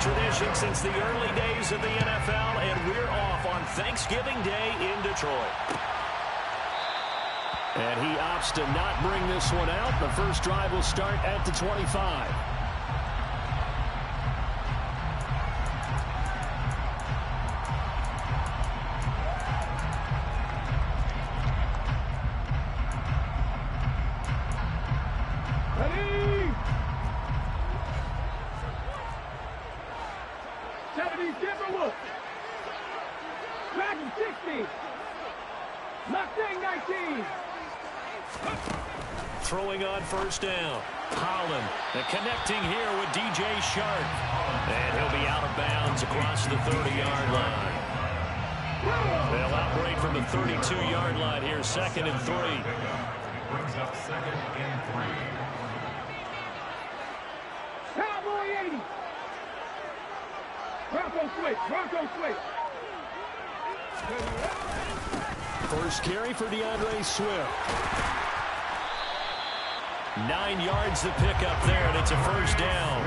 tradition since the early days of the NFL, and we're off on Thanksgiving Day in Detroit. And he opts to not bring this one out. The first drive will start at the 25. Ready? 70 Timberwolves. Dragon 60. Mustang 19. Throwing on first down. Holland, the connecting here with DJ Sharp. And he'll be out of bounds across the 30-yard line. They'll outbreak from the 32-yard line here, 2nd and 3. Brings up 2nd and 3. Cowboy 80. Bronco switch. Bronco switch. First carry for DeAndre Swift. 9 yards to pick up there, and it's a first down.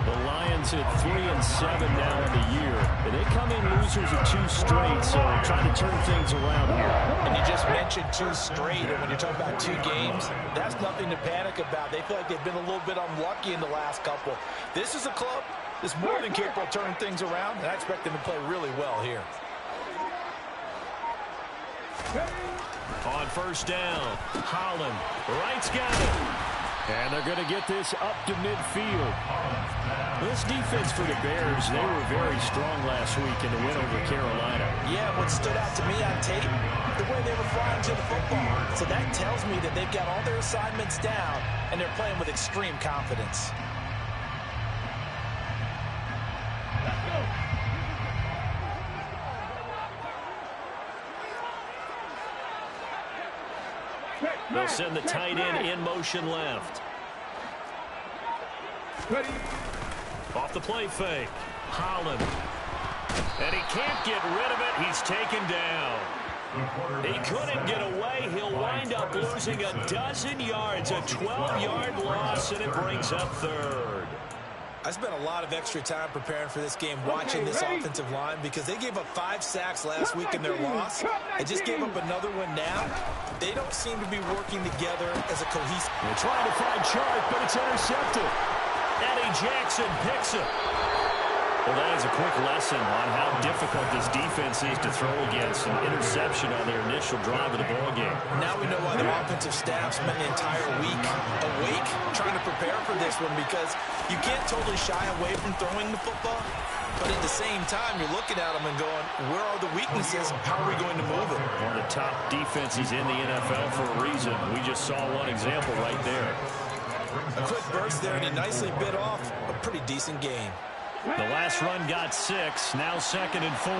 The Lions at 3-7 now in the year. And they come in losers of 2 straight, so trying to turn things around here. And you just mentioned 2 straight, and when you're talking about 2 games, that's nothing to panic about. They feel like they've been a little bit unlucky in the last couple. This is a club that's more than capable of turning things around, and I expect them to play really well here. On first down, Holland, right's got it. And they're going to get this up to midfield. This defense for the Bears, they were very strong last week in the win over Carolina. Yeah, what stood out to me on tape, the way they were flying to the football. So that tells me that they've got all their assignments down, and they're playing with extreme confidence. Let's go. They'll send the tight end in motion left. Ready? Off the play fake. Holland. And he can't get rid of it. He's taken down. He couldn't get away. He'll wind up losing a dozen yards. A 12-yard loss, and it brings up 3rd. I spent a lot of extra time preparing for this game, watching this offensive line, because they gave up 5 sacks last week in their loss. They just gave up another one now. They don't seem to be working together as a cohesive. They're trying to find Chark, but it's intercepted. Eddie Jackson picks it. Well, that is a quick lesson on how difficult this defense is to throw against. An interception on their initial drive of the ballgame. Now we know why their offensive staff spent the entire week awake trying to prepare for this one, because you can't totally shy away from throwing the football, but at the same time, you're looking at them and going, where are the weaknesses? How are we going to move it? One of the top defenses in the NFL for a reason. We just saw one example right there. A quick burst there, and he nicely bit off a pretty decent game. The last run got 6, now 2nd and 4.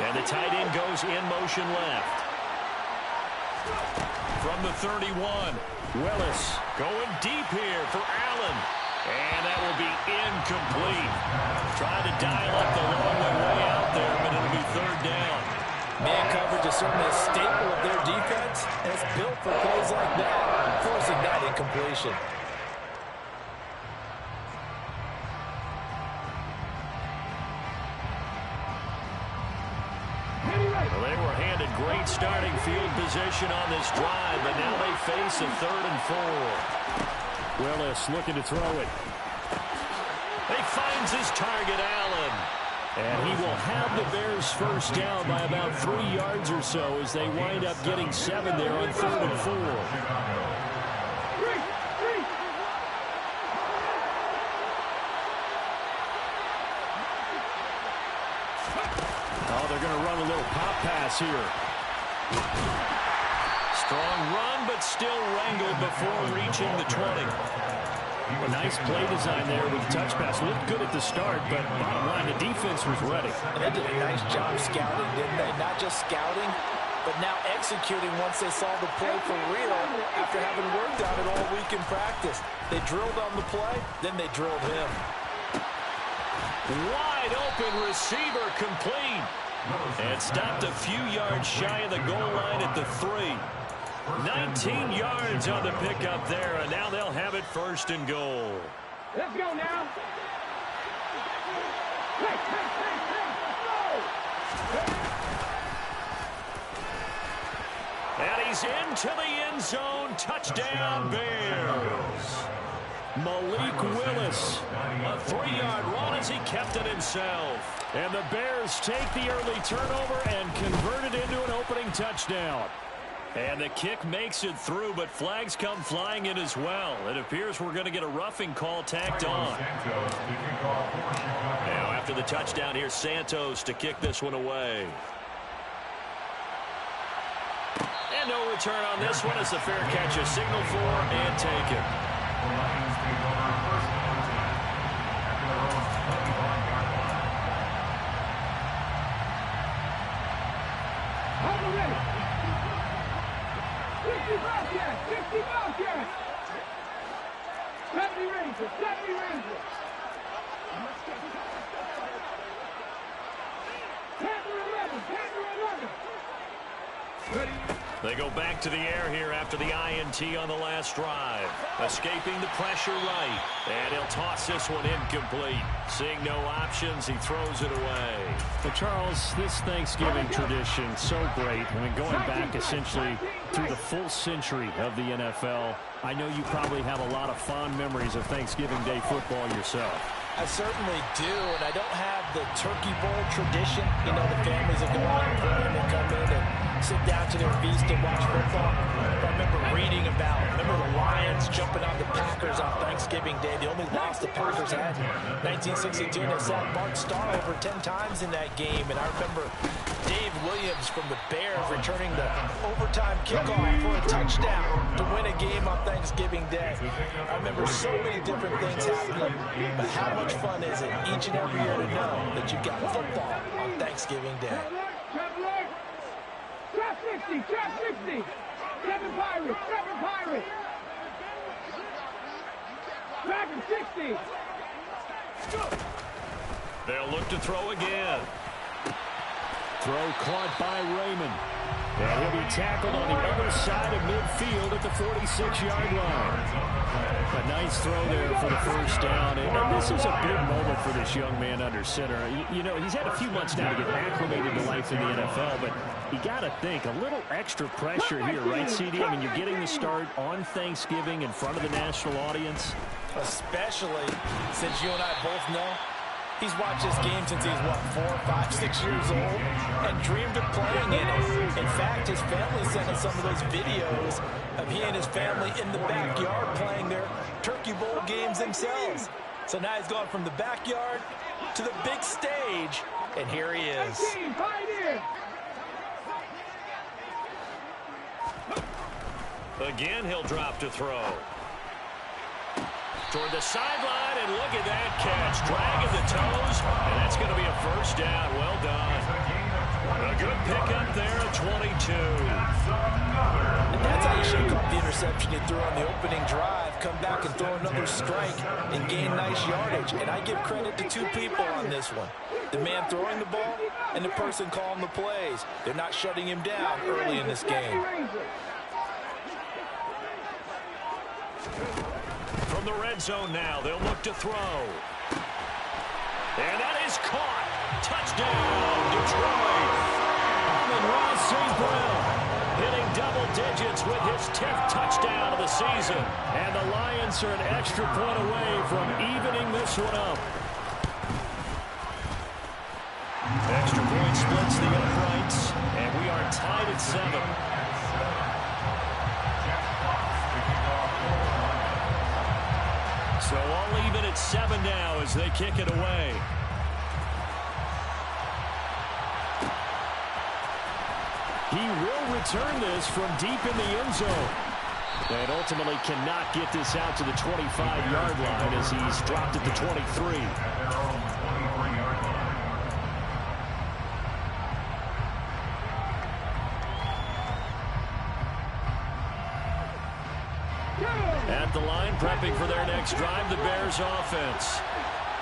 And the tight end goes in motion left. From the 31, Willis going deep here for Allen. And that will be incomplete. Trying to dial up the long way out there, but it'll be 3rd down. Man coverage is certainly a staple of their defense, and it's built for plays like that, forcing that incompletion. Well, they were handed great starting field position on this drive, but now they face a 3rd and 4. Willis looking to throw it. He finds his target, Allen. And he will have the Bears first down by about 3 yards or so as they wind up getting 7 there on 3rd and 4. Oh, they're going to run a little pop pass here. Strong run, but still wrangled before reaching the 20. A nice play design there with the touch pass. Looked good at the start, but bottom line, the defense was ready. And they did a nice job scouting, didn't they? Not just scouting, but now executing once they saw the play for real after having worked on it all week in practice. They drilled on the play, then they drilled him. Wide open receiver complete. And stopped a few yards shy of the goal line at the 3. 19 yards on the pickup there, and now they'll have it 1st and goal. Let's go now. Hey, let's go. And he's into the end zone. Touchdown, Bears. Malik Willis, a 3-yard run as he kept it himself. And the Bears take the early turnover and convert it into an opening touchdown. And the kick makes it through, but flags come flying in as well. It appears we're going to get a roughing call tacked on. Now after the touchdown, here's Santos to kick this one away. And no return on this one as the fair catch is signaled for and taken. Hold it. 60 Bobcats, 60 Bobcats. 70 Rangers, 70 Rangers. Panther 11, Panther 11. Ready? They go back to the air here after the INT on the last drive. Escaping the pressure right. And he'll toss this one incomplete. Seeing no options, he throws it away. But Charles, this Thanksgiving tradition, so great. I mean, going back essentially through the full century of the NFL, I know you probably have a lot of fond memories of Thanksgiving Day football yourself. I certainly do, and I don't have the Turkey Bowl tradition. You know, the families that go out and play and they come in and sit down to their feast and watch football. But I remember reading about, the Lions jumping on the Packers on Thanksgiving Day. The only loss the Packers had in 1962. They sacked Bart Starr over 10 times in that game. And I remember Dave Williams from the Bears returning the overtime kickoff for a touchdown to win a game on Thanksgiving Day. I remember so many different things happening, but how much fun is it each and every year to know that you've got football on Thanksgiving Day? Trap 60, trap 60. 7 Pirates, 7 Pirates. Trap 60. They'll look to throw again. Throw caught by Raymond. And he'll be tackled on the other side of midfield at the 46-yard line. A nice throw there for the 1st down. And this is a big moment for this young man under center. You know, he's had a few months now to get acclimated to life in the NFL, but you got to think, a little extra pressure here, right, CD? I mean, you're getting the start on Thanksgiving in front of the national audience. Especially since you and I both know he's watched this game since he's, 4, 5, 6 years old and dreamed of playing in it. In fact, his family sent us some of those videos of he and his family in the backyard playing their Turkey Bowl games themselves. So now he's gone from the backyard to the big stage, and here he is. Again, he'll drop to throw. Toward the sideline, and look at that catch. Dragging the toes, and that's going to be a 1st down. Well done. A good pickup there at 22. And that's how you shake off the interception he threw on the opening drive, come back and throw another strike and gain nice yardage. And I give credit to 2 people on this one. The man throwing the ball and the person calling the plays. They're not shutting him down early in this game. From the red zone now, they'll look to throw. And that is caught. Touchdown, Detroit. Amon-Ra St. Brown hitting double digits with his 10th touchdown of the season. And the Lions are an extra point away from evening this one up. Extra point splits the uprights, and we are tied at 7. So all even at 7 now as they kick it away. He will return this from deep in the end zone. And ultimately cannot get this out to the 25-yard line as he's dropped at the 23. At the line, prepping for their next drive, the Bears offense.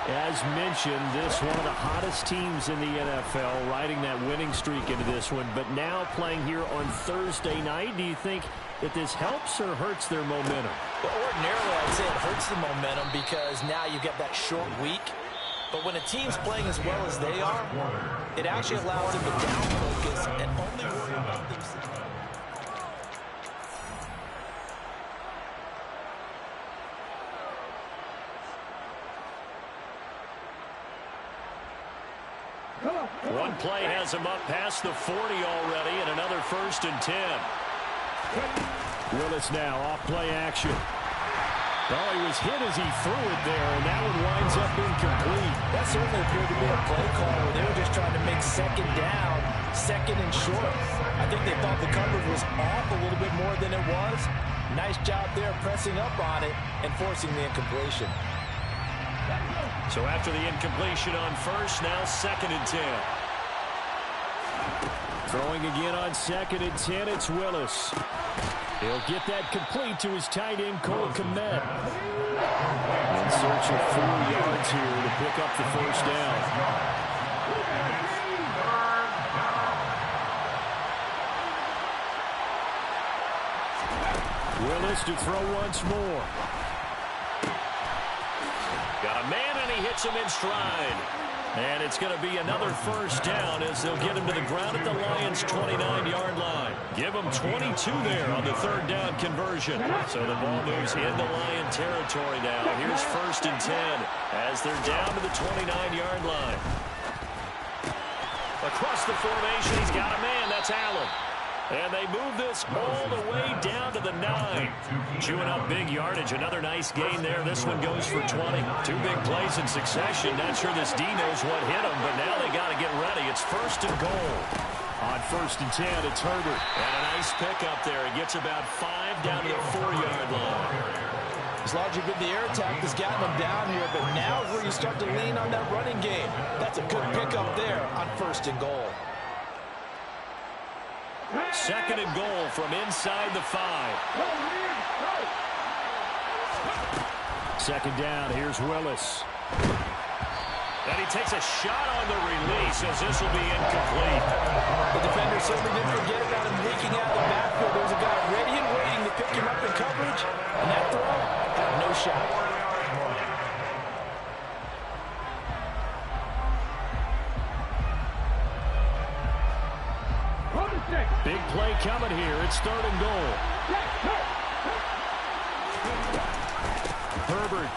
As mentioned, this one of the hottest teams in the NFL, riding that winning streak into this one, but now playing here on Thursday night. Do you think that this helps or hurts their momentum? Well, ordinarily, I'd say it hurts the momentum because now you get that short week. But when a team's playing as well as they are, it actually allows them to down focus and only worry about themselves. One play has him up past the 40 already, and another 1st and 10. Willis now off play action. Oh, he was hit as he threw it there, and that one winds up incomplete. That certainly appeared to be a play call where they were just trying to make second down, second and short. I think they thought the coverage was off a little bit more than it was. Nice job there pressing up on it and forcing the incompletion. So after the incompletion on 1st, now 2nd and 10. Throwing again on 2nd and 10, it's Willis. He'll get that complete to his tight end, Cole Kmet. In search of 4 yards here to pick up the 1st down. Willis to throw once more. Got a man, and he hits him in stride. And it's going to be another 1st down as they'll get him to the ground at the Lions' 29-yard line. Give him 22 there on the 3rd down conversion. So the ball moves into Lion territory now. Here's 1st and 10 as they're down to the 29-yard line. Across the formation, he's got a man. That's Allen. And they move this all the way down to the 9. Chewing up big yardage. Another nice gain there. This one goes for 20. 2 big plays in succession. Not sure this D knows what hit him, but now they got to get ready. It's 1st and goal. On 1st and 10, it's Herbert. And a nice pickup there. He gets about 5 down to the 4-yard line. It's largely been the air attack that's gotten them down here, but now is where you start to lean on that running game. That's a good pickup there on 1st and goal. 2nd and goal from inside the 5. 2nd down, here's Willis. And he takes a shot on the release as this will be incomplete. The defender certainly didn't forget about him leaking out of the backfield. There was a guy ready and waiting to pick him up in coverage, and that throw had no shot. Big play coming here. It's 3rd and goal. Herbert.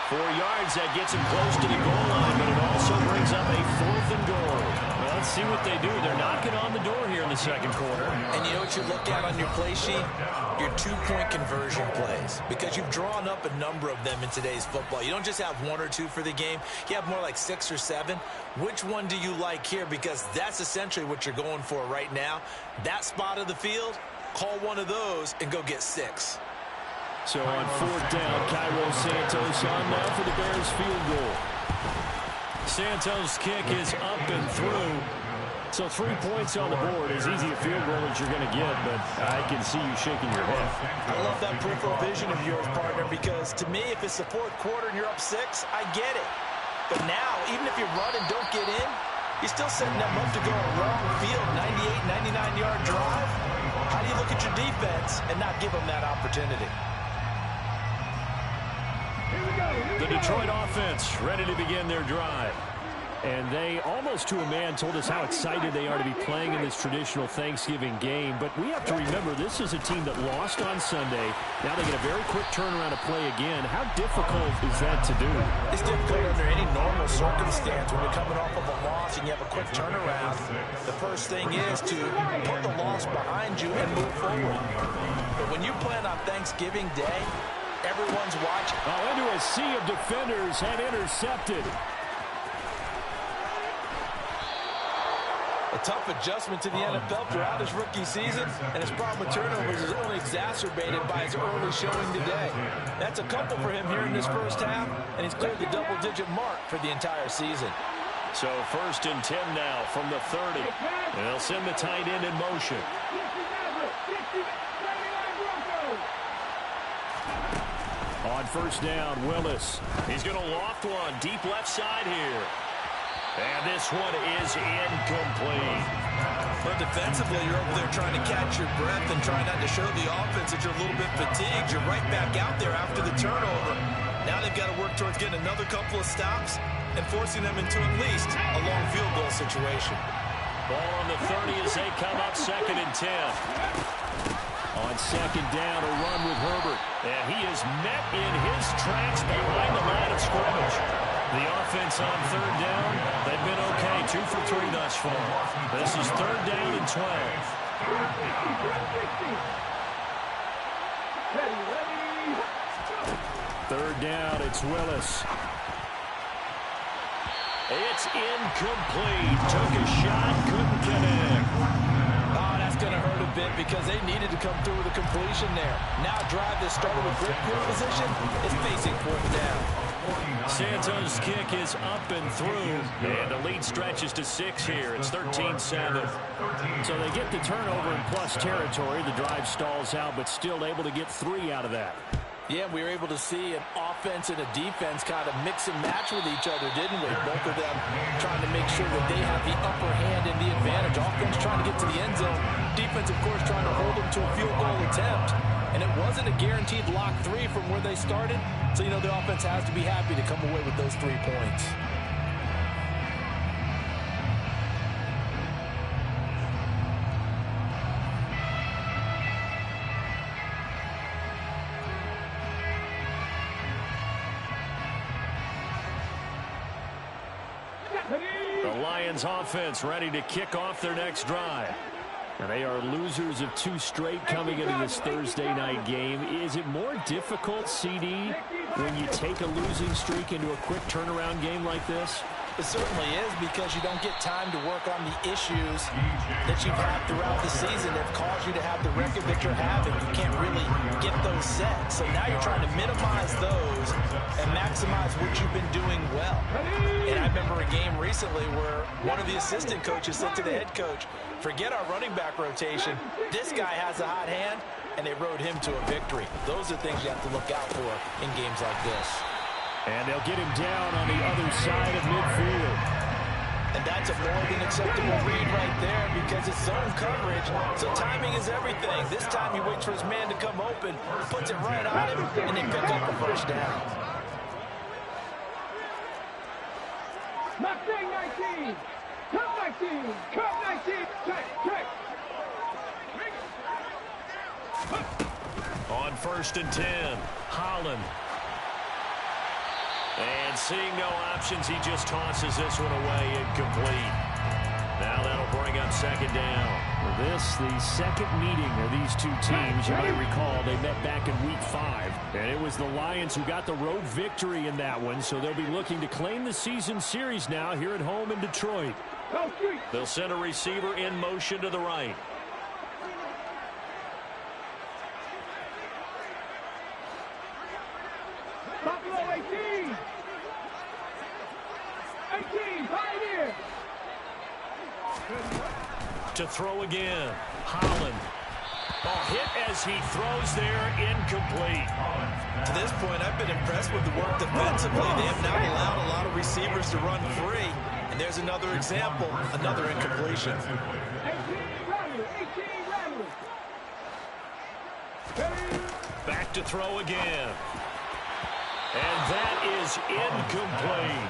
4 yards, that gets him close to the goal line, but it also brings up a 4th and goal. Well, let's see what they do. They're knocking on the door here in the 2nd quarter. And you know what you look at on your play sheet? Your 2-point conversion plays. Because you've drawn up a number of them in today's football. You don't just have 1 or 2 for the game. You have more like 6 or 7. Which one do you like here? Because that's essentially what you're going for right now. That spot of the field, call one of those and go get 6. So on 4th down, Cairo Santos on now for the Bears field goal. Santos' kick is up and through. So 3 points on the board. As easy a field goal as you're going to get, but I can see you shaking your head. I love that peripheral vision of yours, partner, because to me, if it's the 4th quarter and you're up 6, I get it. But now, even if you run and don't get in, you're still setting them up to go a long field, 98, 99-yard drive. How do you look at your defense and not give them that opportunity? The Detroit offense ready to begin their drive. And they, almost to a man, told us how excited they are to be playing in this traditional Thanksgiving game. But we have to remember, this is a team that lost on Sunday. Now they get a very quick turnaround to play again. How difficult is that to do? It's difficult under any normal circumstance when you're coming off of a loss and you have a quick turnaround. The first thing is to put the loss behind you and move forward. But when you plan on Thanksgiving Day, everyone's watching. Oh, into a sea of defenders and intercepted. A tough adjustment to the NFL throughout his rookie season, and his problem with turnovers is only exacerbated by his early showing today. That's a couple for him here in this first half, and he's cleared the double-digit mark for the entire season. So 1st and 10 now from the 30. And they'll send the tight end in motion. On 1st down, Willis. He's going to loft one deep left side here. And this one is incomplete. But defensively, you're over there trying to catch your breath and try not to show the offense that you're a little bit fatigued. You're right back out there after the turnover. Now they've got to work towards getting another couple of stops and forcing them into at least a long field goal situation. Ball on the 30 as they come up 2nd and 10. On 2nd down, a run with Herbert. And he is met in his tracks behind the line of scrimmage. The offense on 3rd down, they've been okay. 2 for 3 thus far. This is 3rd down and 12. Third down, it's Willis. It's incomplete. Took a shot, couldn't connect. Oh, that's going to hurt a bit because they needed to come through with a completion there. Now a drive that started with great field position is facing 4th down. Santos' kick is up and through, and the lead stretches to 6 here. It's 13-7. So they get the turnover in plus territory. The drive stalls out, but still able to get 3 out of that. Yeah, we were able to see an offense and a defense kind of mix and match with each other, didn't we? Both of them trying to make sure that they have the upper hand and the advantage. Offense trying to get to the end zone. Defense, of course, trying to hold them to a field goal attempt. And it wasn't a guaranteed lock 3 from where they started. So, you know, the offense has to be happy to come away with those 3 points. The Lions offense ready to kick off their next drive. And they are losers of 2 straight coming into this Thursday night game. Is it more difficult, CD, when you take a losing streak into a quick turnaround game like this? It certainly is, because you don't get time to work on the issues that you've had throughout the season that cause you to have the record that you're having. You can't really get those set. So now you're trying to minimize those and maximize what you've been doing well. And I remember a game recently where one of the assistant coaches said to the head coach, forget our running back rotation. This guy has a hot hand, and they rode him to a victory. Those are things you have to look out for in games like this. And they'll get him down on the other side of midfield. And that's a more than acceptable read right there because it's zone coverage, so timing is everything. This time he waits for his man to come open, puts it right on him, and they pick up a first down. Mustang 19, Cup 19, Cup 19, check. On 1st and 10, Holland. And seeing no options, he just tosses this one away, incomplete. Now that'll bring up 2nd down. This, the second meeting of these 2 teams. You might recall they met back in Week 5. And it was the Lions who got the road victory in that one, so they'll be looking to claim the season series now here at home in Detroit. They'll send a receiver in motion to the right. Buffalo 18, Pioneer. To throw again, Holland. Hit as he throws there, incomplete. To this point, I've been impressed with the work defensively. They have not allowed a lot of receivers to run free. And there's another example, another incompletion. 18 Rattler. Back to throw again. And that is incomplete.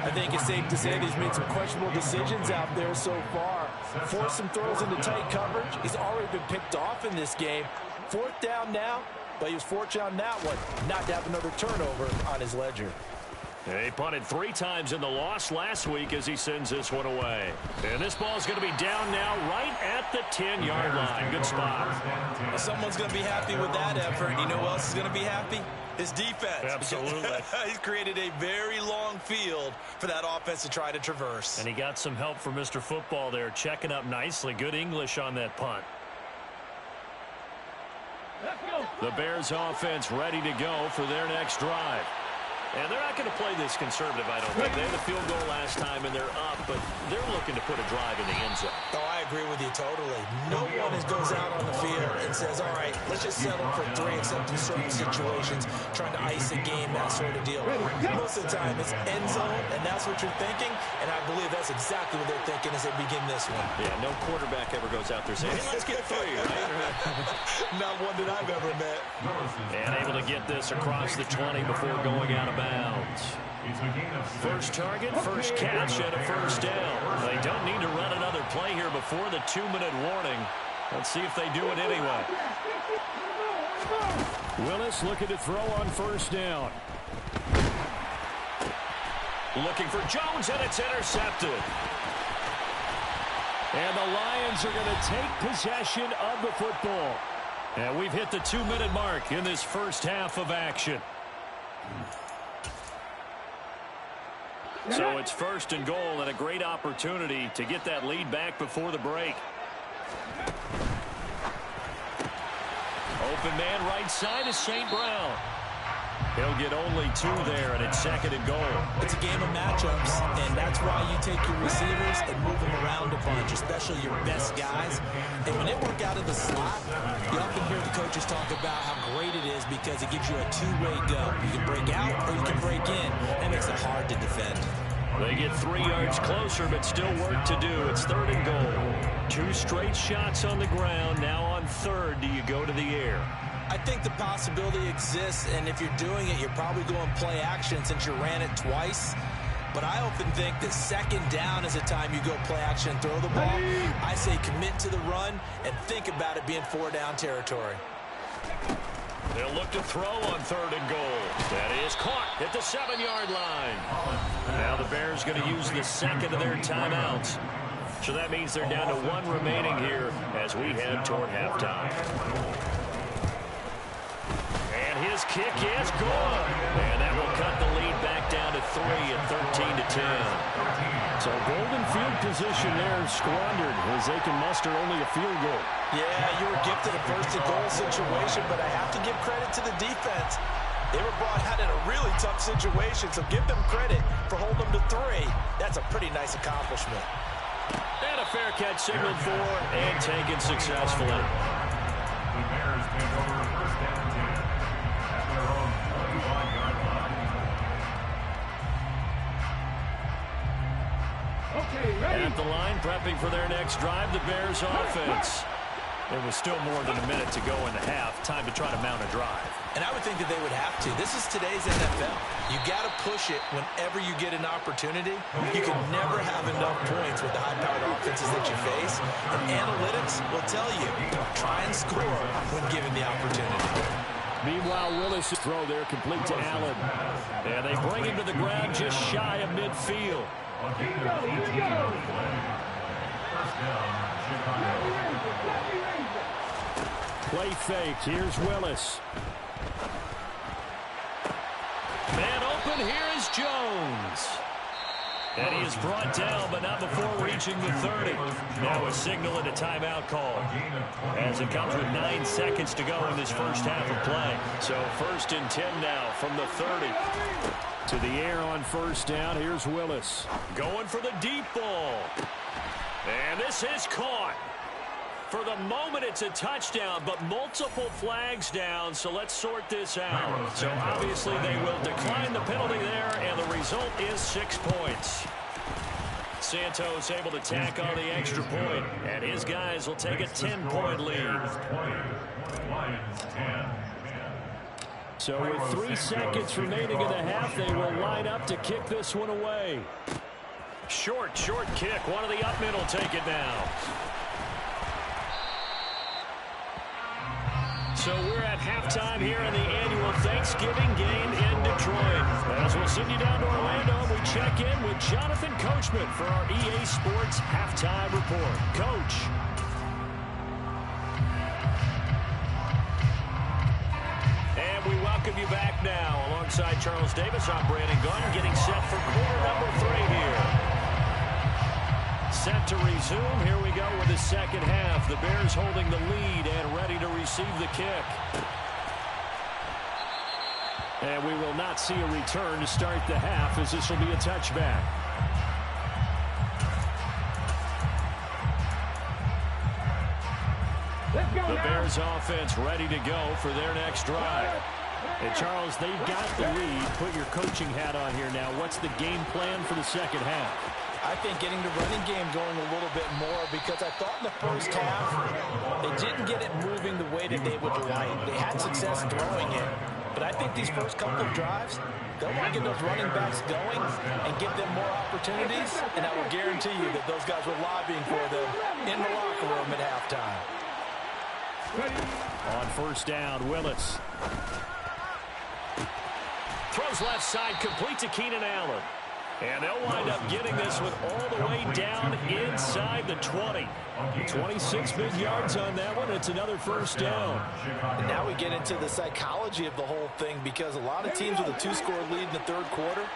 I think it's safe to say that he's made some questionable decisions out there so far. Forced some throws into tight coverage. He's already been picked off in this game. 4th down now, but he was fortunate on that one not to have another turnover on his ledger. He punted 3 times in the loss last week as he sends this one away. And this ball is going to be down now right at the 10-yard line. Good spot. Well, someone's going to be happy with that effort. You know who else is going to be happy? His defense. Absolutely. He's created a very long field for that offense to try to traverse. And he got some help from Mr. Football there, checking up nicely. Good English on that punt. The Bears offense ready to go for their next drive. And they're not going to play this conservative, I don't think. They had a field goal last time, and they're up, but they're looking to put a drive in the end zone. Oh, I agree with you totally. No one goes out on the field and says, all right, let's just settle for 3, except in certain situations, trying to ice a game, that sort of deal. Most of the time, it's end zone, and that's what you're thinking, and I believe that's exactly what they're thinking as they begin this one. Yeah, no quarterback ever goes out there saying, hey, let's get 3, right? Not one that I've ever met. And able to get this across the 20 before going out of bounds. First target, first catch, and a first down. They don't need to run another play here before the 2-minute warning. Let's see if they do it anyway. Willis looking to throw on first down. Looking for Jones, and it's intercepted. And the Lions are going to take possession of the football. And we've hit the 2-minute mark in this first half of action. So it's first and goal, and a great opportunity to get that lead back before the break. Open man right side is St. Brown. He'll get only 2 there, and it's second and goal. It's a game of matchups, and that's why you take your receivers and move them around a bunch, especially your best guys. And when they work out of the slot, you often hear the coaches talk about how great it is because it gives you a two-way go. You can break out or you can break in. That makes it hard to defend. They get 3 yards closer, but still work to do. It's third and goal. 2 straight shots on the ground. Now on third, do you go to the air? I think the possibility exists, and if you're doing it, you're probably going play action since you ran it twice. But I often think that second down is a time you go play action and throw the ball. I say commit to the run and think about it being 4-down territory. They'll look to throw on third and goal. That is caught at the 7-yard line. Now the Bears going to use the second of their timeouts. So that means they're down to 1 remaining here as we head toward halftime. His kick is good. And that will cut the lead back down to 3 at 13-10. So golden field position there squandered as they can muster only a field goal. Yeah, you were gifted a first-and-goal situation, but I have to give credit to the defense. They were brought out in a really tough situation, so give them credit for holding them to 3. That's a pretty nice accomplishment. And a fair catch signaled for and taken successfully. The Bears take over first down 10 at their own 25-yard line. Okay, ready? At the line, prepping for their next drive, the Bears offense. There was still more than a minute to go in the half. Time to try to mount a drive. And I would think that they would have to. This is today's NFL. You got to push it whenever you get an opportunity. You can never have enough points with the high-powered offenses that you face. And analytics will tell you, try and score when given the opportunity. Meanwhile, Willis' throw there complete to Allen. And they bring him to the ground just shy of midfield. Here we go. First down, Chicago. Play fake. Here's Willis. Man open. Here is Jones. And he is brought down, but not before reaching the 30. Now a signal and a timeout call. As it comes with 9 seconds to go in this first half of play. So first and 10 now from the 30. To the air on first down. Here's Willis. Going for the deep ball. And this is caught. For the moment, it's a touchdown, but multiple flags down, so let's sort this out. So obviously they will decline the penalty there, and the result is 6 points. Santos able to tack on the extra point, and his guys will take a 10-point lead. So with 3 seconds remaining in the half, they will line up to kick this one away. Short kick. One of the up men will take it now. So we're at halftime here in the annual Thanksgiving game in Detroit. As we'll send you down to Orlando, we check in with Jonathan Coachman for our EA Sports Halftime Report. Coach. And we welcome you back now. Alongside Charles Davis, I'm Brandon Gunn, getting set for quarter number 3 here. Set to resume. Here we go with the second half. The Bears holding the lead and ready to receive the kick. And we will not see a return to start the half, as this will be a touchback. The Bears offense ready to go for their next drive. And Charles, they've got the lead. Put your coaching hat on here now. What's the game plan for the second half? I think getting the running game going a little bit more, because I thought in the first half they didn't get it moving the way that they would like. They had success throwing it. But I think these first couple of drives, they'll want to get those running backs going and give them more opportunities. And I will guarantee you that those guys were lobbying for them in the locker room at halftime. On first down, Willis. Throws left side, complete to Keenan Allen. And they'll wind up getting this one all the way down inside the 20. 26 big yards on that one. It's another first down. And now we get into the psychology of the whole thing, because a lot of teams with a 2-score lead in the third quarter,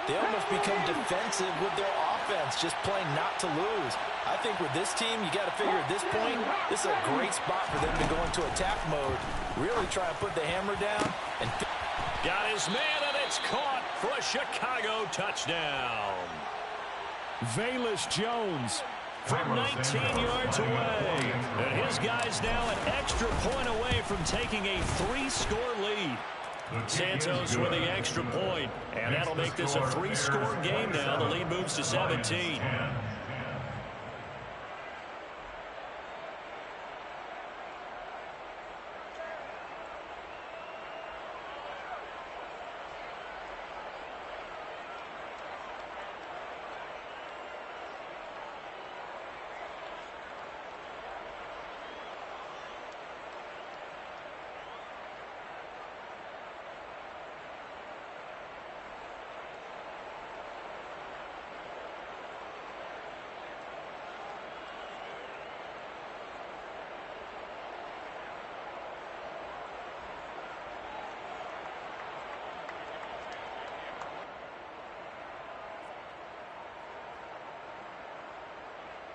they almost become defensive with their offense, just playing not to lose. I think with this team, you got to figure at this point, this is a great spot for them to go into attack mode, really try and put the hammer down. And got his man, and it's caught for a Chicago touchdown. Velus Jones from 19 yards away. And his guys now an extra point away from taking a 3-score lead. Santos with the extra point, and that'll make this a 3-score game now. The lead moves to 17.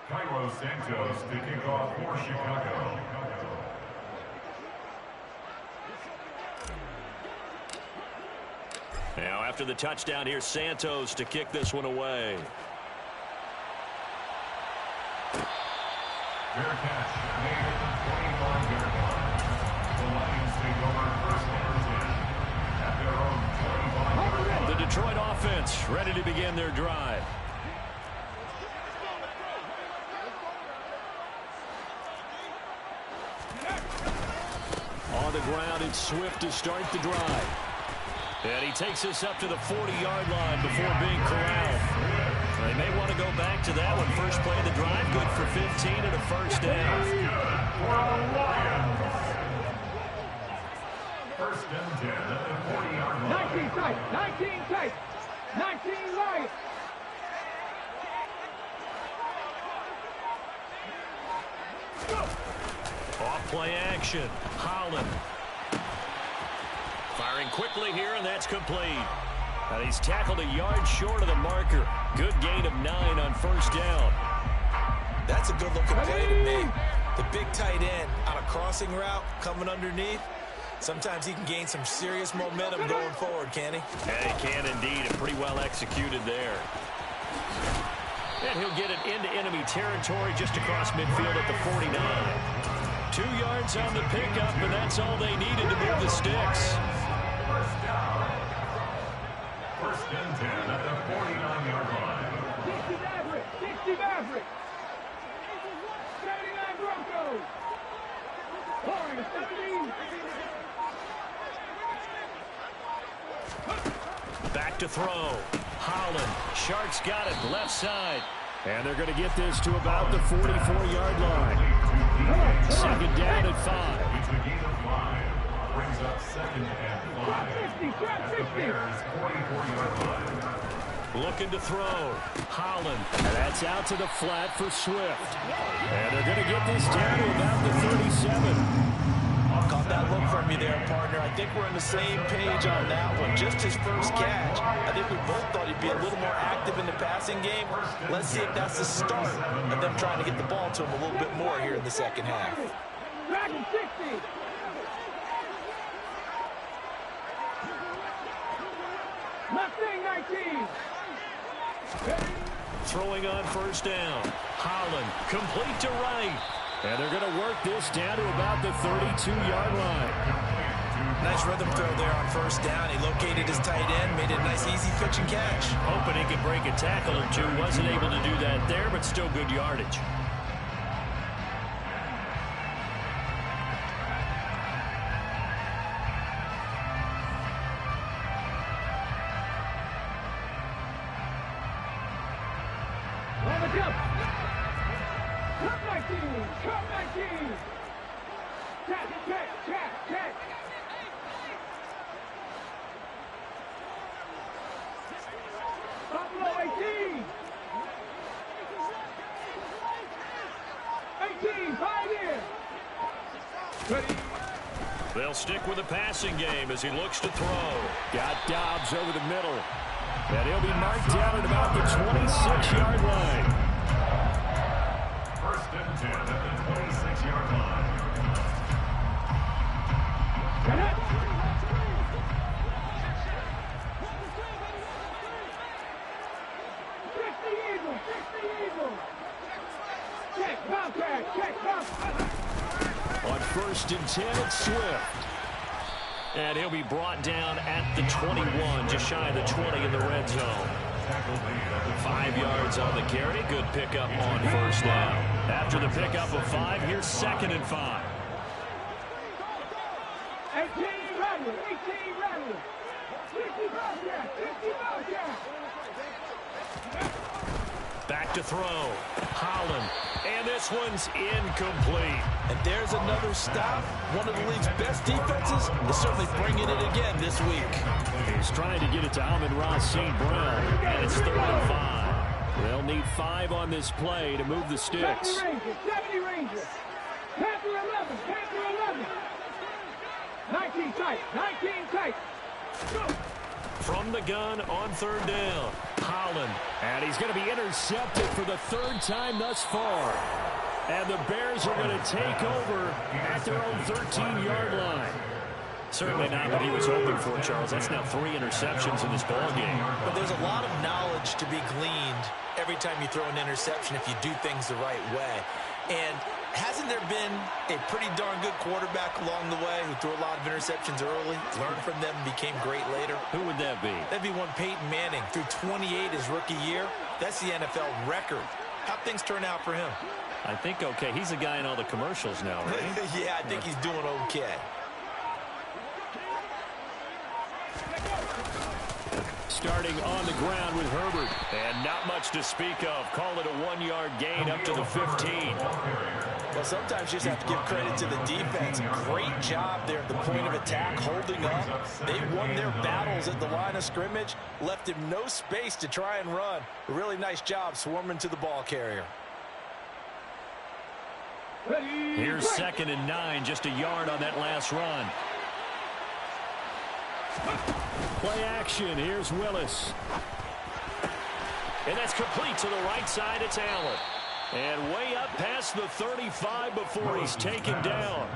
Cairo Santos to kick off for Chicago. Now after the touchdown, here's Santos to kick this one away. Fair catch made at the 21-yard line. The Lions take over first and 10 at their own 25-yard line. The Detroit offense ready to begin their drive. On the ground, it's Swift to start the drive. And he takes us up to the 40-yard line before being corralled. They may want to go back to that one. First play of the drive, good for 15 and a first down. First and 10 at the 40-yard line. 19 tight, 19 tight, 19 Lions. Off play action. Holland. Firing quickly here, and that's complete. And he's tackled a yard short of the marker. Good gain of 9 on first down. that's a good-looking play to me. The big tight end on a crossing route coming underneath. Sometimes he can gain some serious momentum going forward, can he? Yeah, he can indeed, and pretty well executed there. And he'll get it into enemy territory just across midfield at the 49. 2 yards on the pickup, and that's all they needed to move the sticks. First down. First and 10 at the 49-yard line. 60 Maverick, 60 Maverick. 79 Broncos. 17. Back to throw. Holland. Sharks got it left side. And they're going to get this to about the 44-yard line. Second down at 5. It's a gain of 5. Brings up second and 5. At the Bears' 44-yard line. Looking to throw. Holland. And that's out to the flat for Swift. And they're going to get this down to about the 37. Caught that look from you there, partner. I think we're on the same page on that one. Just his first catch. I think we both thought he'd be a little more active in the passing game. Let's see if that's the start of them trying to get the ball to him a little bit more here in the second half. Back in 60. Mustang 19. Throwing on first down. Holland complete to right. And they're going to work this down to about the 32-yard line. Nice rhythm throw there on first down. He located his tight end, made it a nice easy pitch and catch. Hoping he could break a tackle or two. Wasn't able to do that there, but still good yardage. On the jump. Cup 19. Cup 19. Check. Buffalo 18. 18, 5 years. Ready. They'll stick with the passing game as he looks to throw. Got Dobbs over the middle. And he'll be marked down at about the 26-yard line. First and 10 at the 26-yard line. Get it. Fix the eagle. Check, bounce. On first and 10, it's Swift. And he'll be brought down at the 21, just shy of the 20 in the red zone. 5 yards on the carry. Good pickup on first down. After the pickup of 5, here's 2nd and 5. 18 ready. 50 yards. Back to throw. Holland. And this one's incomplete. And there's another stop. One of the league's best defenses is certainly bringing it again this week. He's trying to get it to Amon-Ra St. Brown. And it's 3rd and 5. They'll need 5 on this play to move the sticks. 70 Rangers. Panther 11. 19 tight. Go. From the gun on 3rd down. Holland. And he's going to be intercepted for the 3rd time thus far. And the Bears are going to take over at their own 13-yard line. Certainly not what he was hoping for, Charles. That's now 3 interceptions in this ballgame. But there's a lot of knowledge to be gleaned every time you throw an interception if you do things the right way. And hasn't there been a pretty darn good quarterback along the way who threw a lot of interceptions early, learned from them, and became great later? Who would that be? That'd be one Peyton Manning. Threw 28 his rookie year. That's the NFL record. How'd things turn out for him? I think okay. He's a guy in all the commercials now, right? Yeah, I think he's doing okay. Starting on the ground with Herbert. And not much to speak of. Call it a 1-yard gain up to the 15. Well, sometimes you just have to give credit to the defense. Great job there at the point of attack, holding up. They won their battles at the line of scrimmage, left him no space to try and run. A really nice job swarming to the ball carrier. Here's 2nd and 9, just a yard on that last run. Play action. Here's Willis. And that's complete to the right side. It's Allen. And way up past the 35 before he's taken down.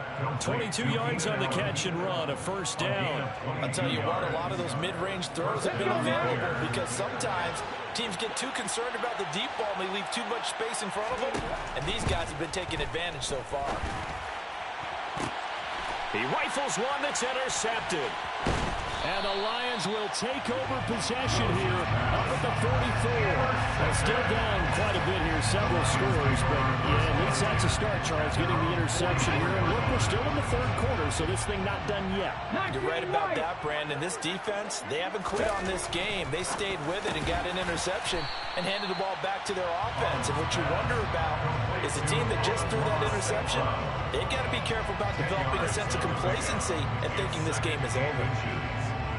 22 yards on the catch and run, a 1st down. I'll tell you what, a lot of those mid-range throws have been available because sometimes teams get too concerned about the deep ball and they leave too much space in front of them. And these guys have been taking advantage so far. He rifles one that's intercepted. And the Lions will take over possession here up at the 34. They're still down quite a bit here, several scores. But, yeah, at least that's a start, Charles, getting the interception here. And look, we're still in the 3rd quarter, so this thing not done yet. You're right about that, Brandon. This defense, they haven't quit on this game. They stayed with it and got an interception and handed the ball back to their offense. And what you wonder about is the team that just threw that interception, they've got to be careful about developing a sense of complacency and thinking this game is over.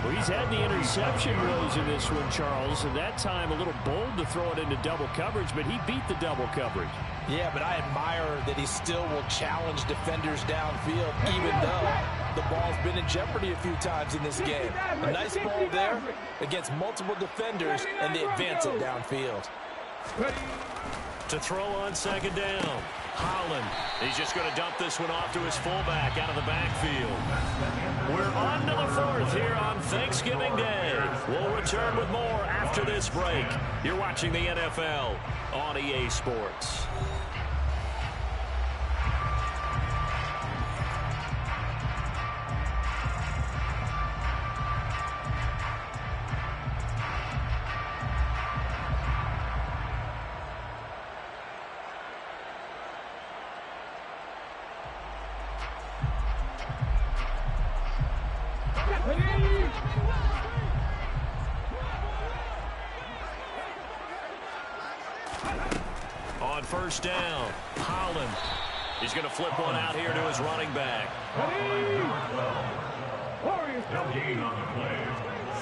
Well, he's had the interception woes in this one, Charles, and that time a little bold to throw it into double coverage, but he beat the double coverage. Yeah, but I admire that he still will challenge defenders downfield, even though the ball's been in jeopardy a few times in this game. A nice ball there against multiple defenders, and they advance it downfield. Ready. To throw on second down. Holland. He's just going to dump this one off to his fullback out of the backfield. We're on to the fourth here on Thanksgiving Day. We'll return with more after this break. You're watching the NFL on EA Sports. On first down, Holland. He's going to flip one out here to his running back. No gain on the play.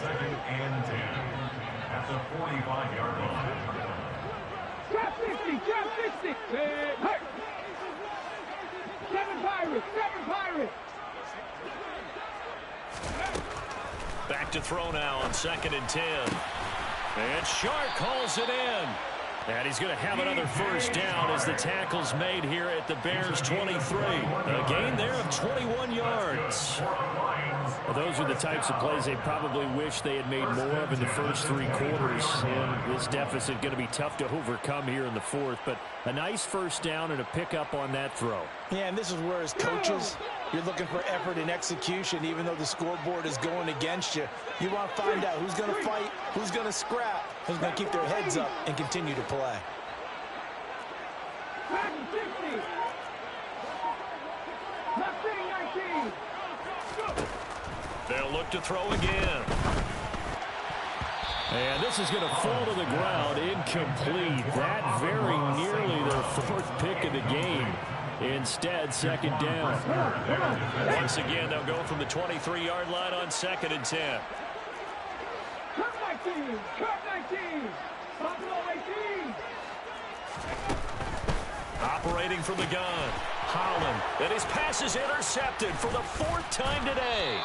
2nd and 10 at the 45-yard line. Drop 60, drop 60. Hey. 7 Pirates, 7 Pirates. Back to throw now on 2nd and 10. And Shark calls it in. And he's going to have another first down as the tackle's made here at the Bears' 23. A gain there of 21 yards. Well, those are the types of plays they probably wish they had made more of in the first 3 quarters. And this deficit going to be tough to overcome here in the fourth. But a nice first down and a pickup on that throw. Yeah, and this is where as coaches, you're looking for effort and execution, even though the scoreboard is going against you. You want to find out who's going to fight, who's going to scrap, who's going to keep their heads up and continue to play. Back 60. Left 19. They'll look to throw again. And this is going to fall to the ground, incomplete. That very nearly their 4th pick of the game. Instead, 2nd down. Once again, they'll go from the 23-yard line on 2nd and 10. Cut 19. Cut 19. Buffalo 18. Operating from the gun. Holland. And his pass is intercepted for the 4th time today.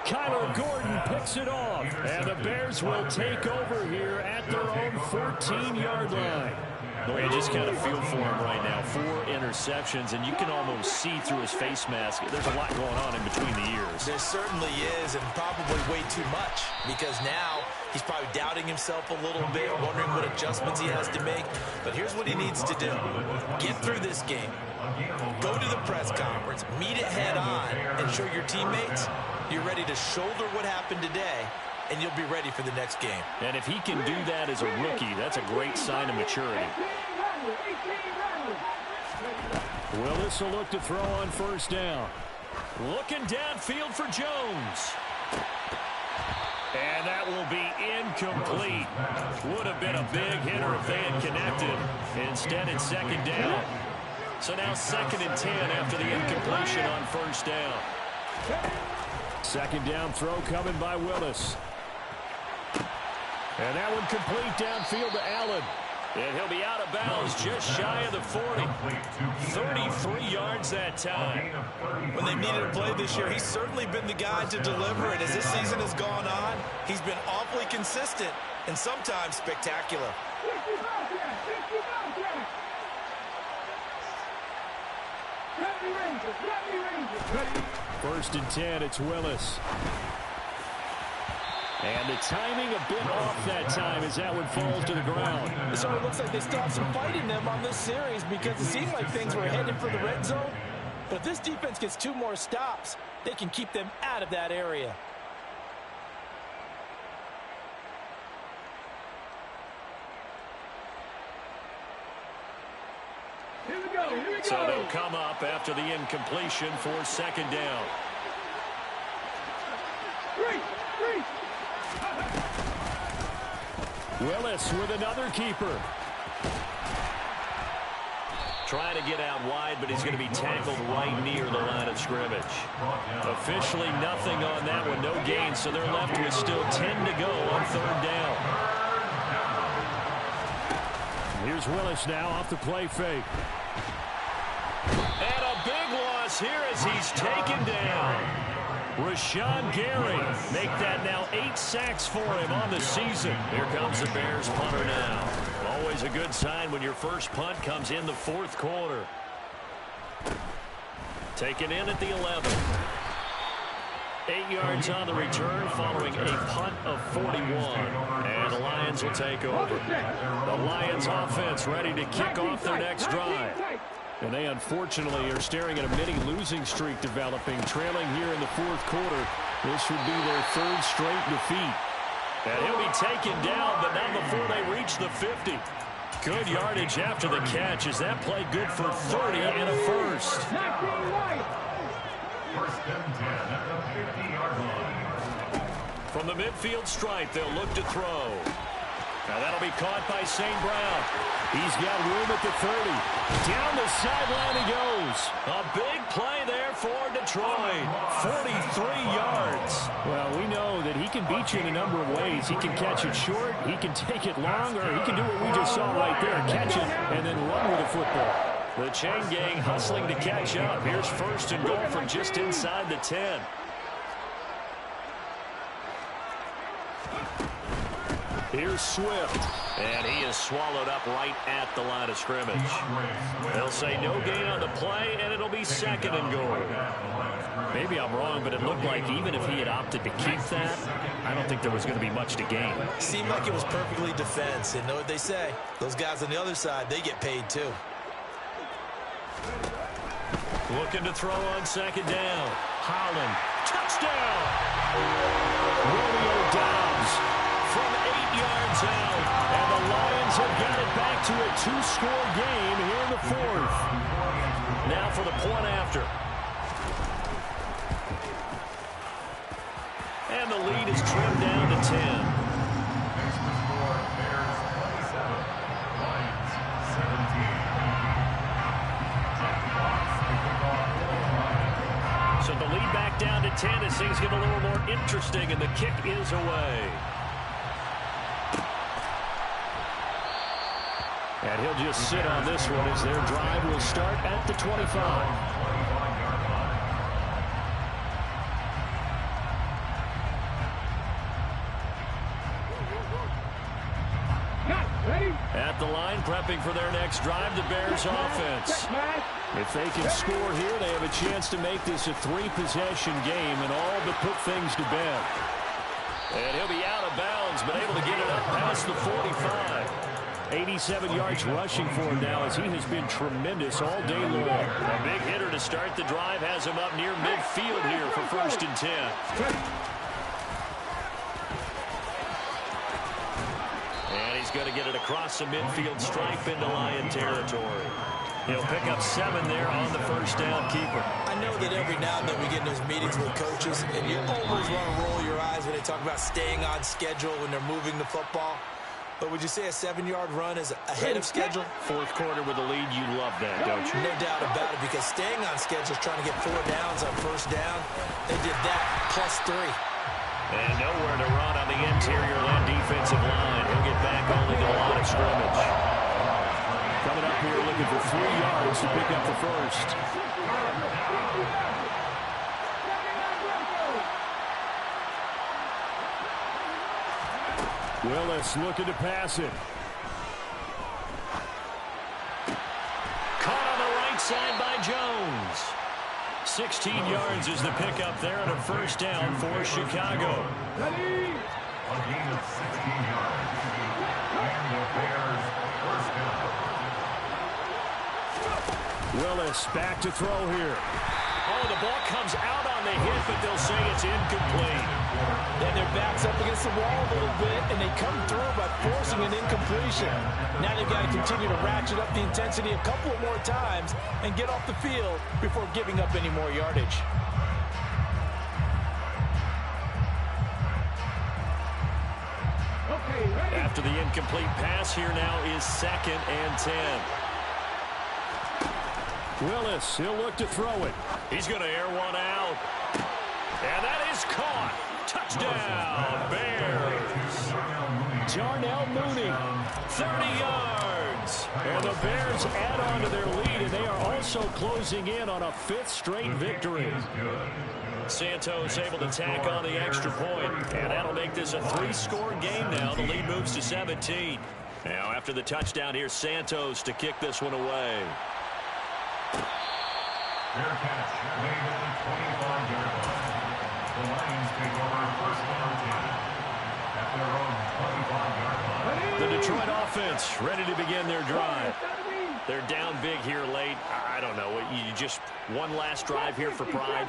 Kyler Gordon picks it off. And the Bears will take over here at their own 14-yard line. You just kind of feel for him right now. 4 interceptions, and you can almost see through his face mask. There's a lot going on in between the ears. There certainly is, and probably way too much, because now he's probably doubting himself a little bit, wondering what adjustments he has to make. But here's what he needs to do. Get through this game. Go to the press conference, meet it head on, and show your teammates you're ready to shoulder what happened today, and you'll be ready for the next game. And if he can do that as a rookie, that's a great sign of maturity. Willis will look to throw on first down. Looking downfield for Jones. And that will be incomplete. Would have been a big hitter if they had connected. Instead, it's 2nd down. So now 2nd and 10 after the incompletion on first down. 2nd down throw coming by Willis. And that one complete downfield to Allen. And he'll be out of bounds just shy of the 40. 33 yards that time. When they needed a play this year, he's certainly been the guy to deliver it. As this season has gone on, he's been awfully consistent and sometimes spectacular. 50 Bobcat, 50 Bobcat. Ready, Rangers, ready. 1st and 10, it's Willis. And the timing a bit off that time as that one falls to the ground. So it looks like they still have some fight in them on this series because it seemed like things were headed for the red zone. But if this defense gets 2 more stops, they can keep them out of that area. Here we go, here we go. So they'll come up after the incompletion for 2nd down. 3. Willis with another keeper. Trying to get out wide, but he's going to be tackled right near the line of scrimmage. Officially nothing on that one, no gain, so they're left with still 10 to go on 3rd down. Here's Willis now off the play fake. And a big loss here as he's taken down. Rashawn Gary make that now 8 sacks for him on the season. Here comes the Bears punter now. Always a good sign when your first punt comes in the fourth quarter. Taken in at the 11. 8 yards on the return following a punt of 41. And the Lions will take over. The Lions offense ready to kick off their next drive. And they unfortunately are staring at a mini losing streak developing, trailing here in the fourth quarter. This would be their third straight defeat. And he'll be taken down, but not before they reach the 50. Good yardage after the catch as that played good for 30 and a first. First and 10 at the 50-yard line. From the midfield stripe, they'll look to throw. Now that'll be caught by St. Brown. He's got room at the 30. Down the sideline he goes. A big play there for Detroit. 43 yards. Well, we know that he can beat you in a number of ways. He can catch it short, he can take it long, or he can do what we just saw right there, catch it and then run with the football. The chain gang hustling to catch up. Here's first and goal from just inside the 10. Here's Swift. And he is swallowed up right at the line of scrimmage. They'll say no gain on the play, and it'll be second and goal. Maybe I'm wrong, but it looked like even if he had opted to keep that, I don't think there was going to be much to gain. Seemed like it was perfectly defense. And know what they say? Those guys on the other side, they get paid too. Looking to throw on second down. Holland. Touchdown! Romeo Dobbs from 8 yards out. And the Lions have got it back to a two-score game here in the fourth. Now for the point after. And the lead is trimmed down to 10. Next to score, Bears 27, Lions 17. So the lead back down to 10 as things get a little more interesting, and the kick is away. And he'll just sit on this one as their drive will start at the 25. At the line, prepping for their next drive, the Bears offense. If they can score here, they have a chance to make this a three-possession game and all but put things to bed. And he'll be out of bounds, but able to get it up past the 45. 87 yards rushing for him now as he has been tremendous all day long. A big hitter to start the drive has him up near midfield here for first and 10. And he's going to get it across the midfield stripe into Lion territory. He'll pick up 7 there on the first down keeper. I know that every now and then we get in those meetings with coaches, and you always want to roll your eyes when they talk about staying on schedule when they're moving the football. But would you say a 7-yard run is ahead of schedule? Fourth quarter with the lead, you love that, don't you? No doubt about it, because staying on schedule is trying to get 4 downs on first down. They did that plus 3. And nowhere to run on the interior of that defensive line. He'll get back only to the line of scrimmage. Coming up here looking for 3 yards to pick up the first. Willis looking to pass it. Caught on the right side by Jones. 16 yards is the pickup there and a first down for Chicago. A gain of 16 yards. And the Bears first down. Willis back to throw here. Oh, the ball comes out on the hit, but they'll say it's incomplete. Then their back's up against the wall a little bit, and they come through by forcing an incompletion. Now they've got to continue to ratchet up the intensity a couple of more times and get off the field before giving up any more yardage. After the incomplete pass, here now is second and 10. Willis, he'll look to throw it. He's going to air one out. And that is caught. Touchdown, Bears. Darnell Mooney, 30 yards. And the Bears add on to their lead, and they are also closing in on a 5th straight victory. Santos able to tack on the extra point, and that'll make this a 3-score game now. The lead moves to 17. Now after the touchdown, here's Santos to kick this one away. Fair catch, made at the 25-yard line. The Lions take over first down 10 at their own 25-yard line. The Detroit offense ready to begin their drive. They're down big here late. I don't know. You just one last drive here for pride.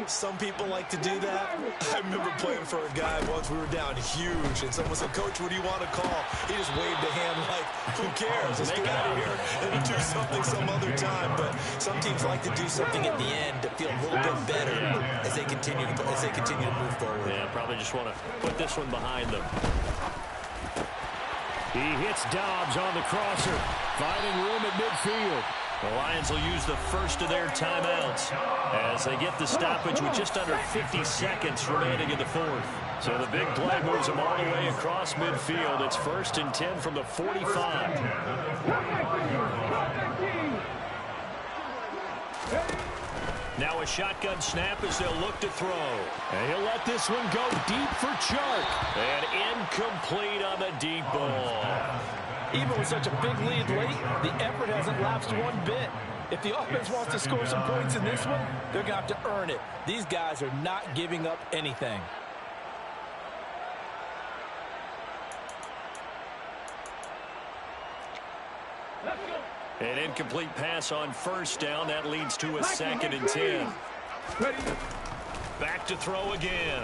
Some people like to do that. I remember playing for a guy once. We were down huge, and someone said, "Coach, what do you want to call?" He just waved a hand like, "Who cares? Let's get out of here and do something some other time." But some teams like to do something at the end to feel a little bit better as they continue to move forward. Yeah, probably just want to put this one behind them. He hits Dobbs on the crosser, finding room at midfield. The Lions will use the first of their timeouts as they get the stoppage with just under 50 seconds remaining in the fourth. So the big play moves them all the way across midfield. It's 1st and 10 from the 45. Now a shotgun snap as they'll look to throw. And he'll let this one go deep for Chark. And incomplete on the deep ball. Even with such a big lead late, the effort hasn't lapsed one bit. If the offense wants to score some points in this one, they're going to have to earn it. These guys are not giving up anything. An incomplete pass on first down. That leads to a 2nd and 10. Back to throw again.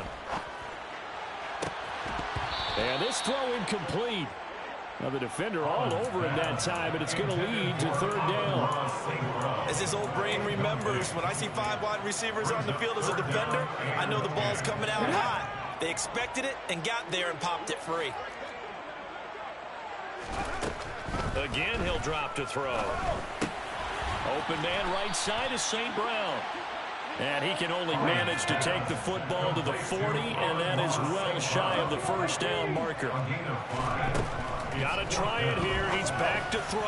And this throw incomplete. Now the defender all over him that time, and it's going to lead to 3rd down. As his old brain remembers, when I see 5 wide receivers on the field as a defender, I know the ball's coming out hot. They expected it and got there and popped it free. Again, he'll drop to throw. Open man right side is St. Brown. And he can only manage to take the football to the 40, and that is well shy of the first down marker. Got to try it here. He's back to throw.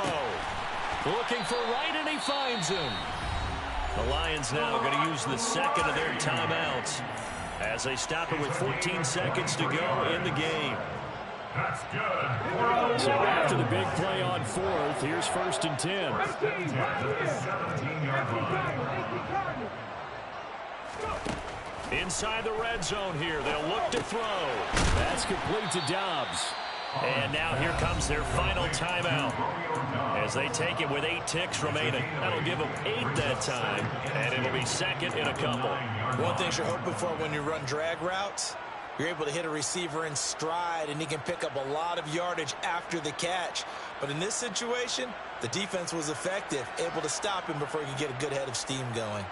Looking for right, and he finds him. The Lions now going to use the second of their timeouts as they stop it with 14 seconds to go in the game. That's good. So after the big play on 4th, here's 1st and 10. At the 17-yard line. Inside the red zone here. They'll look to throw. That's complete to Dobbs. And now here comes their final timeout as they take it with 8 ticks remaining. That'll give them 8 that time, and it'll be 2nd in a couple. One thing you're hoping for when you run drag routes, you're able to hit a receiver in stride, and he can pick up a lot of yardage after the catch. But in this situation, the defense was effective, able to stop him before he could get a good head of steam going.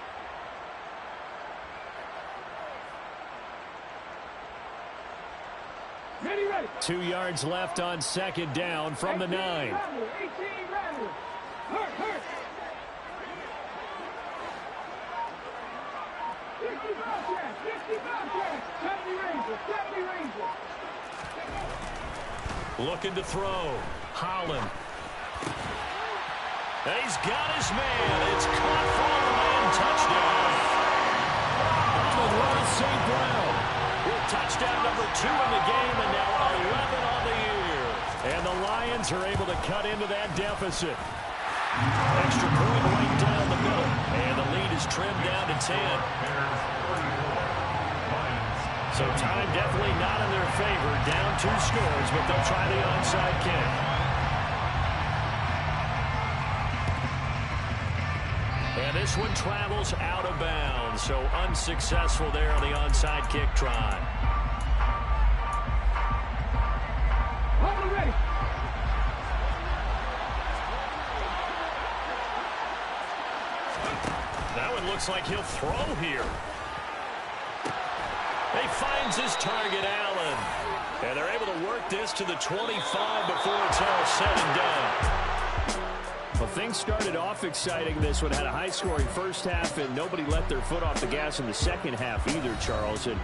Ready. 2 yards left on 2nd down from the 9. 18 Rattler. Hurt. 55 track. 70 Ranger. Looking to throw. Holland. And he's got his man. It's caught for a man. Touchdown. St. Brown. With touchdown number 2 in the game, and now 11 on the year. And the Lions are able to cut into that deficit. Extra point right down the middle. And the lead is trimmed down to 10. So time definitely not in their favor. Down 2 scores, but they'll try the onside kick. And this one travels out of bounds, so unsuccessful there on the onside kick try. Ready. That one looks like he'll throw here. He finds his target, Allen. And they're able to work this to the 25 before it's all said and done. Well, things started off exciting. This one had a high-scoring first half, and nobody let their foot off the gas in the second half either, Charles. And,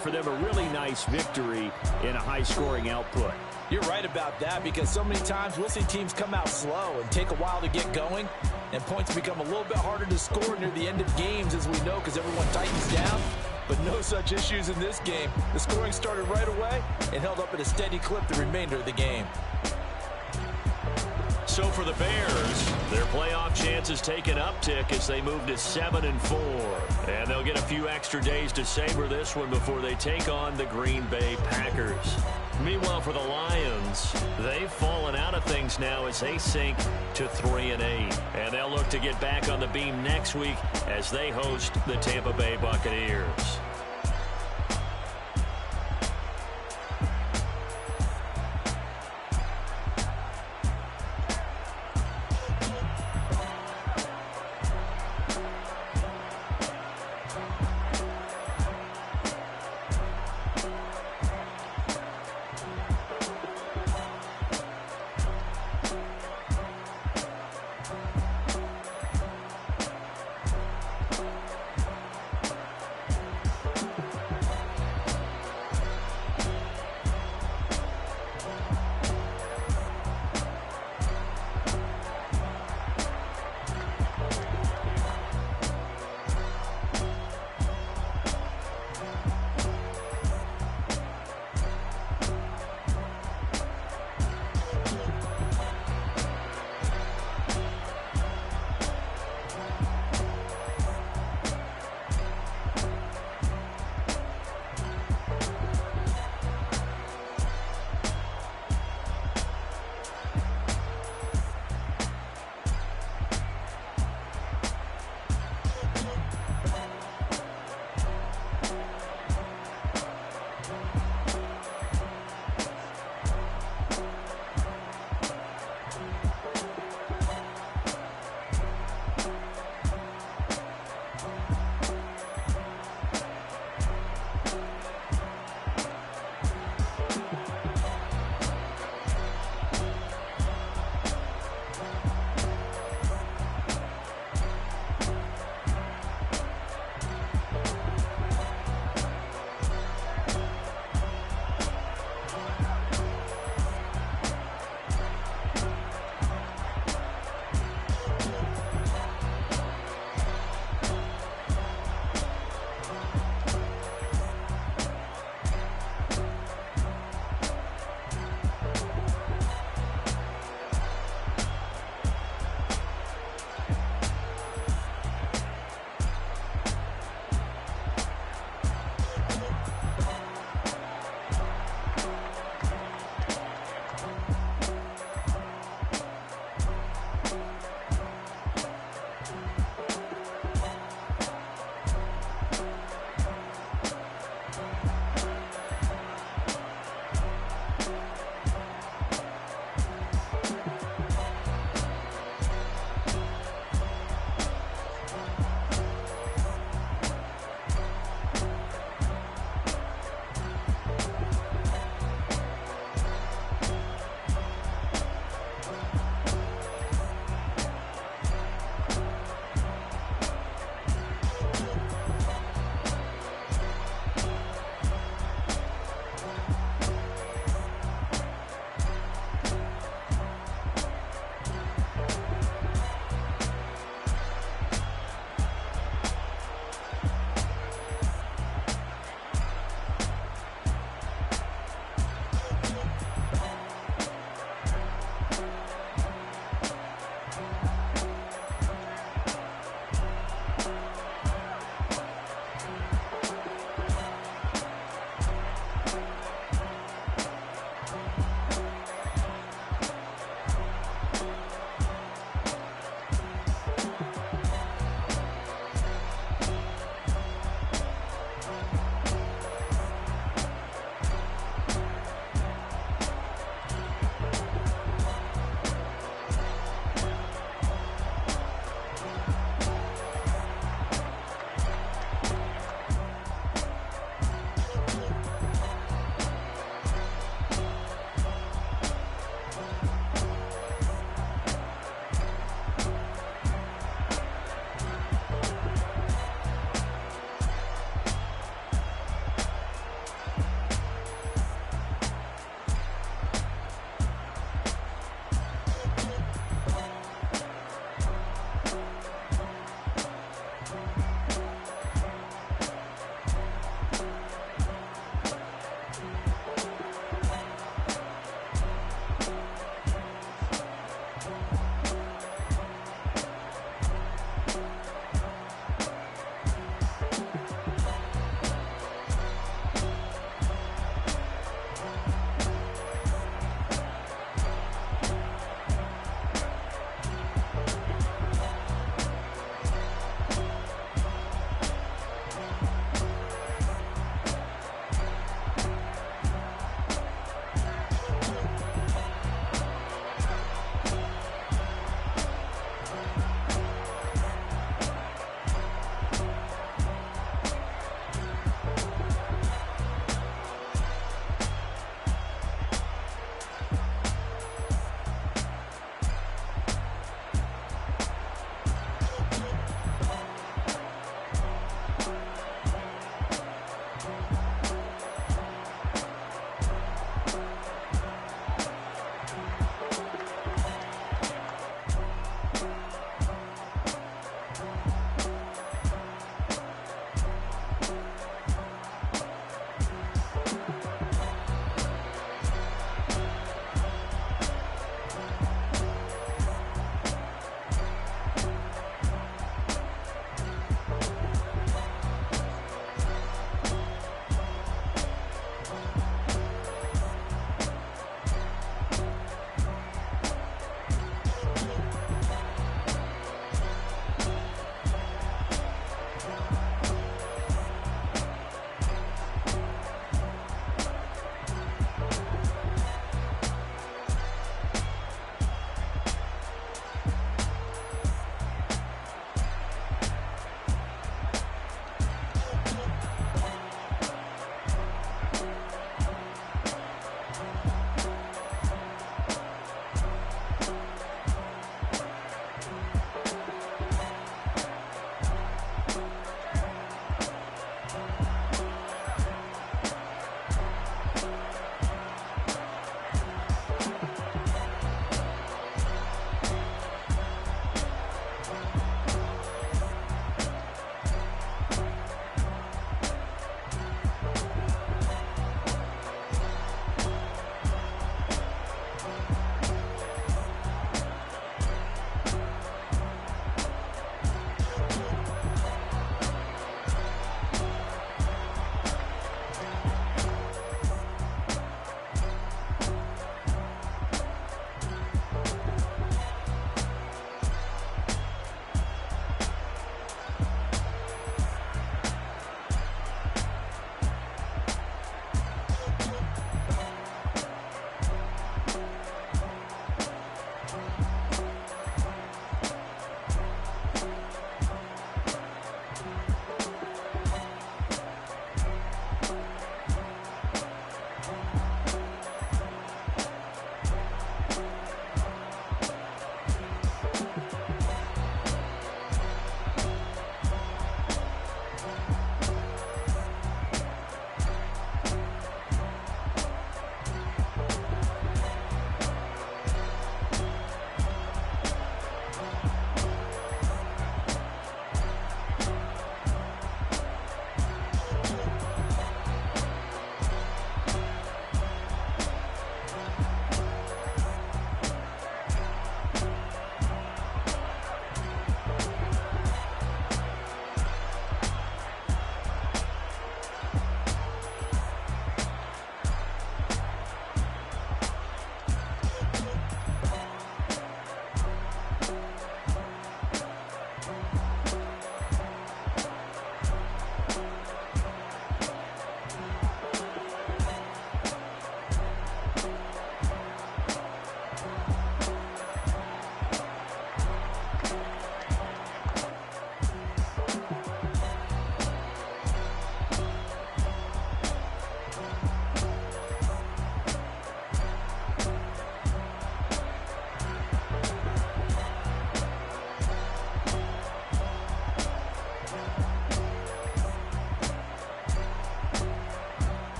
for them, a really nice victory in a high-scoring output. You're right about that, because so many times we'll see teams come out slow and take a while to get going, and points become a little bit harder to score near the end of games, as we know, because everyone tightens down. But no such issues in this game. The scoring started right away and held up at a steady clip the remainder of the game. So for the Bears, their playoff chances take an uptick as they move to 7-4. And they'll get a few extra days to savor this one before they take on the Green Bay Packers. Meanwhile, for the Lions, they've fallen out of things now as they sink to 3-8. And they'll look to get back on the beam next week as they host the Tampa Bay Buccaneers.